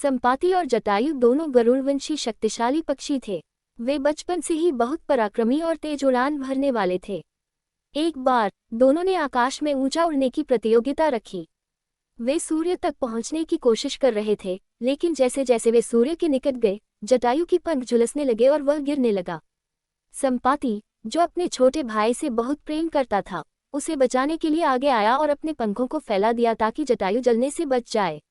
संपाति और जटायु दोनों गरुड़वंशी शक्तिशाली पक्षी थे। वे बचपन से ही बहुत पराक्रमी और तेज उड़ान भरने वाले थे। एक बार दोनों ने आकाश में ऊंचा उड़ने की प्रतियोगिता रखी। वे सूर्य तक पहुंचने की कोशिश कर रहे थे, लेकिन जैसे जैसे वे सूर्य के निकट गए, जटायु की पंख झुलसने लगे और वह गिरने लगा। संपाति, जो अपने छोटे भाई से बहुत प्रेम करता था, उसे बचाने के लिए आगे आया और अपने पंखों को फैला दिया ताकि जटायु जलने से बच जाए।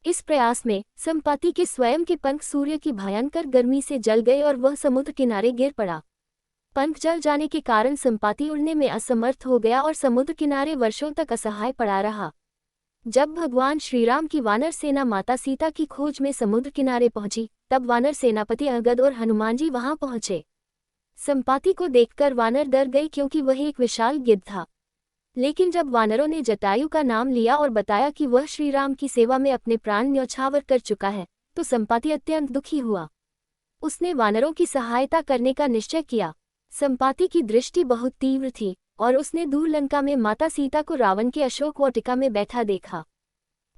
इस प्रयास में संपाति के स्वयं के पंख सूर्य की भयंकर गर्मी से जल गए और वह समुद्र किनारे गिर पड़ा। पंख जल जाने के कारण संपाति उड़ने में असमर्थ हो गया और समुद्र किनारे वर्षों तक असहाय पड़ा रहा। जब भगवान श्रीराम की वानर सेना माता सीता की खोज में समुद्र किनारे पहुंची, तब वानर सेनापति अंगद और हनुमान जी वहां पहुंचे। संपाति को देखकर वानर डर गए क्योंकि वह एक विशाल गिद्ध था। लेकिन जब वानरों ने जटायु का नाम लिया और बताया कि वह श्रीराम की सेवा में अपने प्राण न्यौछावर कर चुका है, तो संपाति अत्यंत दुखी हुआ। उसने वानरों की सहायता करने का निश्चय किया। संपाति की दृष्टि बहुत तीव्र थी और उसने दूर लंका में माता सीता को रावण के अशोक वाटिका में बैठा देखा।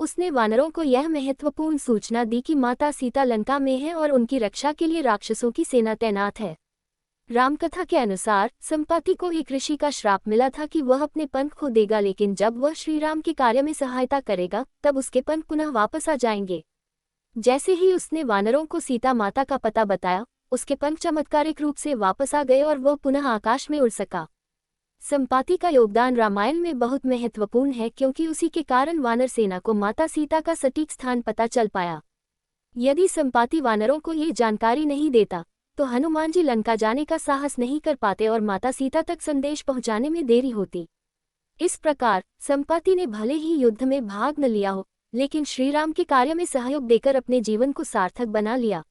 उसने वानरों को यह महत्वपूर्ण सूचना दी कि माता सीता लंका में है और उनकी रक्षा के लिए राक्षसों की सेना तैनात है। रामकथा के अनुसार संपाति को एक ऋषि का श्राप मिला था कि वह अपने पंख खो देगा, लेकिन जब वह श्रीराम के कार्य में सहायता करेगा तब उसके पंख पुनः वापस आ जाएंगे। जैसे ही उसने वानरों को सीता माता का पता बताया, उसके पंख चमत्कारिक रूप से वापस आ गए और वह पुनः आकाश में उड़ सका। संपाति का योगदान रामायण में बहुत महत्वपूर्ण है क्योंकि उसी के कारण वानर सेना को माता सीता का सटीक स्थान पता चल पाया। यदि संपाति वानरों को ये जानकारी नहीं देता तो हनुमान जी लंका जाने का साहस नहीं कर पाते और माता सीता तक संदेश पहुंचाने में देरी होती। इस प्रकार संपाति ने भले ही युद्ध में भाग न लिया हो, लेकिन श्रीराम के कार्य में सहयोग देकर अपने जीवन को सार्थक बना लिया।